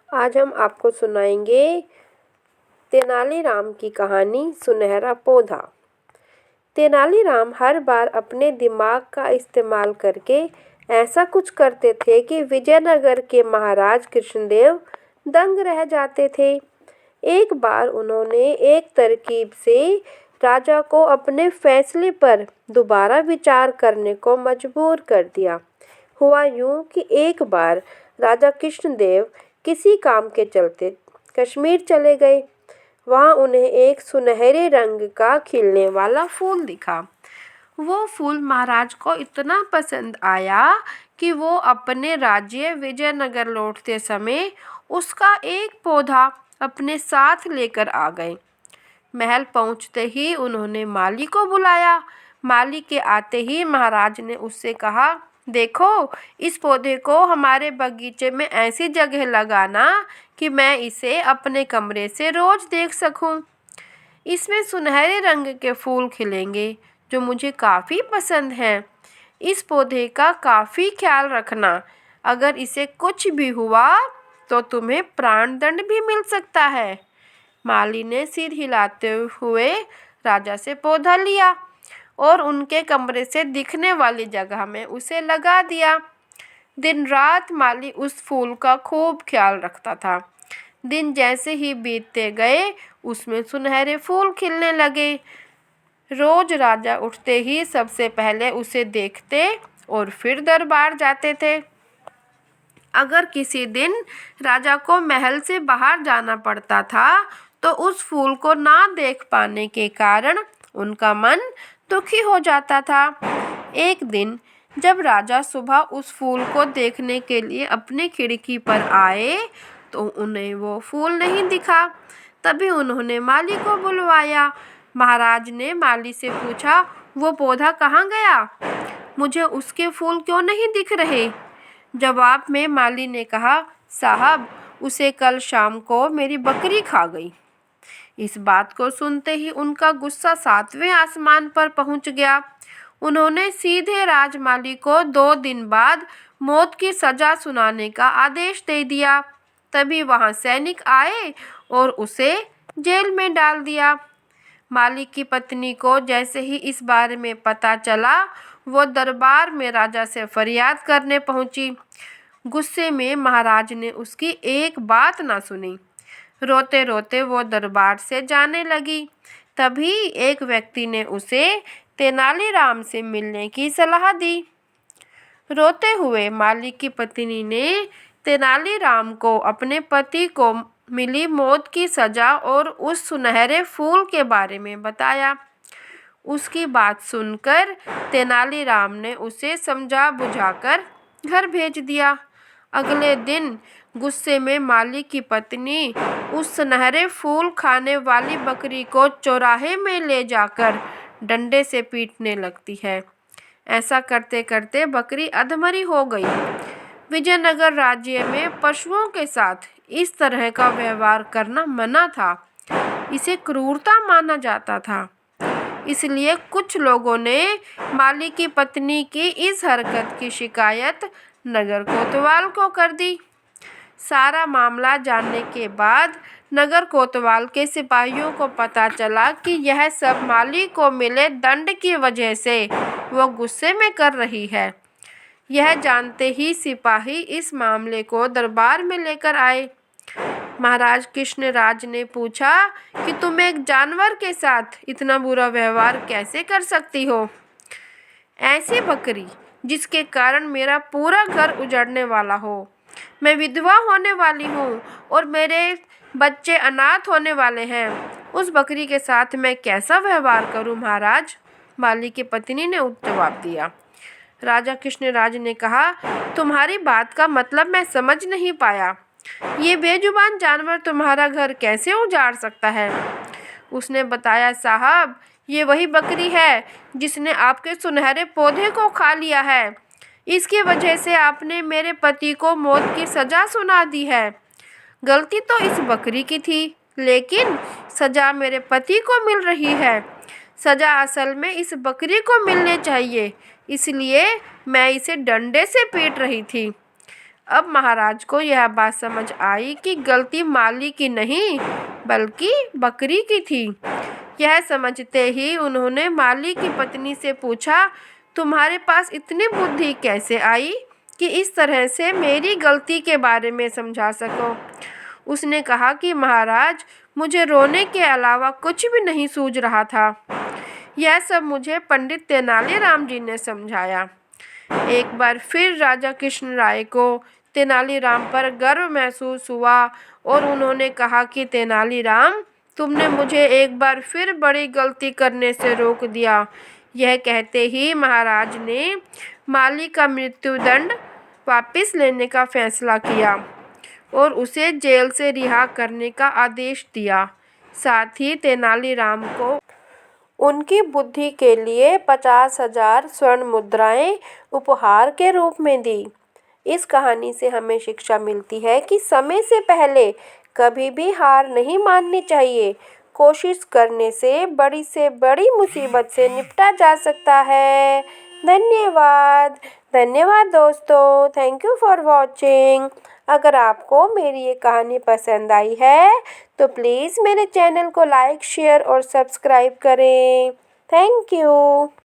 आज हम आपको सुनाएंगे तेनालीराम की कहानी सुनहरा पौधा। तेनालीराम हर बार अपने दिमाग का इस्तेमाल करके ऐसा कुछ करते थे कि विजयनगर के महाराज कृष्णदेव दंग रह जाते थे। एक बार उन्होंने एक तरकीब से राजा को अपने फैसले पर दोबारा विचार करने को मजबूर कर दिया। हुआ यूं कि एक बार राजा कृष्णदेव किसी काम के चलते कश्मीर चले गए। वहां उन्हें एक सुनहरे रंग का खिलने वाला फूल दिखा। वो फूल महाराज को इतना पसंद आया कि वो अपने राज्य विजयनगर लौटते समय उसका एक पौधा अपने साथ लेकर आ गए। महल पहुंचते ही उन्होंने माली को बुलाया। माली के आते ही महाराज ने उससे कहा, देखो, इस पौधे को हमारे बगीचे में ऐसी जगह लगाना कि मैं इसे अपने कमरे से रोज देख सकूं। इसमें सुनहरे रंग के फूल खिलेंगे जो मुझे काफ़ी पसंद हैं। इस पौधे का काफ़ी ख्याल रखना। अगर इसे कुछ भी हुआ तो तुम्हें प्राणदंड भी मिल सकता है। माली ने सिर हिलाते हुए राजा से पौधा लिया और उनके कमरे से दिखने वाली जगह में उसे लगा दिया। दिन रात माली उस फूल का खूब ख्याल रखता था। दिन जैसे ही बीतते गए उसमें सुनहरे फूल खिलने लगे। रोज राजा उठते ही सबसे पहले उसे देखते और फिर दरबार जाते थे। अगर किसी दिन राजा को महल से बाहर जाना पड़ता था तो उस फूल को ना देख पाने के कारण उनका मन दुखी हो जाता था। एक दिन जब राजा सुबह उस फूल को देखने के लिए अपनी खिड़की पर आए तो उन्हें वो फूल नहीं दिखा। तभी उन्होंने माली को बुलवाया। महाराज ने माली से पूछा, वो पौधा कहाँ गया? मुझे उसके फूल क्यों नहीं दिख रहे? जवाब में माली ने कहा, साहब, उसे कल शाम को मेरी बकरी खा गई। इस बात को सुनते ही उनका गुस्सा 7वें आसमान पर पहुंच गया। उन्होंने सीधे राजमाली को 2 दिन बाद मौत की सजा सुनाने का आदेश दे दिया। तभी वहां सैनिक आए और उसे जेल में डाल दिया। माली की पत्नी को जैसे ही इस बारे में पता चला वो दरबार में राजा से फरियाद करने पहुंची। गुस्से में महाराज ने उसकी एक बात ना सुनी। रोते रोते वो दरबार से जाने लगी। तभी एक व्यक्ति ने उसे तेनालीराम से मिलने की सलाह दी। रोते हुए माली की पत्नी ने तेनालीराम को अपने पति को मिली मौत की सजा और उस सुनहरे फूल के बारे में बताया। उसकी बात सुनकर तेनालीराम ने उसे समझा बुझाकर घर भेज दिया। अगले दिन गुस्से में माली की पत्नी उस सुनहरे फूल खाने वाली बकरी को चौराहे में ले जाकर डंडे से पीटने लगती है। ऐसा करते करते बकरी अधमरी हो गई। विजयनगर राज्य में पशुओं के साथ इस तरह का व्यवहार करना मना था। इसे क्रूरता माना जाता था। इसलिए कुछ लोगों ने माली की पत्नी की इस हरकत की शिकायत नगर कोतवाल को कर दी। सारा मामला जानने के बाद नगर कोतवाल के सिपाहियों को पता चला कि यह सब माली को मिले दंड की वजह से वो गुस्से में कर रही है। यह जानते ही सिपाही इस मामले को दरबार में लेकर आए। महाराज कृष्णराज ने पूछा कि तुम एक जानवर के साथ इतना बुरा व्यवहार कैसे कर सकती हो? ऐसी बकरी जिसके कारण मेरा पूरा घर उजड़ने वाला हो, मैं विधवा होने वाली हूँ और मेरे बच्चे अनाथ होने वाले हैं, उस बकरी के साथ मैं कैसा व्यवहार करूँ महाराज? माली की पत्नी ने जवाब दिया। राजा कृष्णराज ने कहा, तुम्हारी बात का मतलब मैं समझ नहीं पाया। ये बेजुबान जानवर तुम्हारा घर कैसे उजाड़ सकता है? उसने बताया, साहब, ये वही बकरी है जिसने आपके सुनहरे पौधे को खा लिया है। इसकी वजह से आपने मेरे पति को मौत की सजा सुना दी है। गलती तो इस बकरी की थी, लेकिन सजा मेरे पति को मिल रही है। सजा असल में इस बकरी को मिलनी चाहिए, इसलिए मैं इसे डंडे से पीट रही थी। अब महाराज को यह बात समझ आई कि गलती माली की नहीं बल्कि बकरी की थी। यह समझते ही उन्होंने माली की पत्नी से पूछा, तुम्हारे पास इतनी बुद्धि कैसे आई कि इस तरह से मेरी गलती के बारे में समझा सको। उसने कहा कि महाराज, मुझे रोने के अलावा कुछ भी नहीं सूझ रहा था। यह सब मुझे पंडित तेनालीराम जी ने समझाया। एक बार फिर राजा कृष्ण राय को तेनालीराम पर गर्व महसूस हुआ और उन्होंने कहा कि तेनालीराम, तुमने मुझे एक बार फिर बड़ी गलती करने से रोक दिया। यह कहते ही महाराज ने माली का मृत्युदंड वापस लेने का फैसला किया और उसे जेल से रिहा करने का आदेश दिया। साथ ही तेनालीराम को उनकी बुद्धि के लिए 50,000 स्वर्ण मुद्राएं उपहार के रूप में दी। इस कहानी से हमें शिक्षा मिलती है कि समय से पहले कभी भी हार नहीं माननी चाहिए। कोशिश करने से बड़ी मुसीबत से निपटा जा सकता है। धन्यवाद। धन्यवाद दोस्तों। Thank you for watching. अगर आपको मेरी ये कहानी पसंद आई है तो प्लीज़ मेरे चैनल को लाइक, शेयर और सब्सक्राइब करें। Thank you.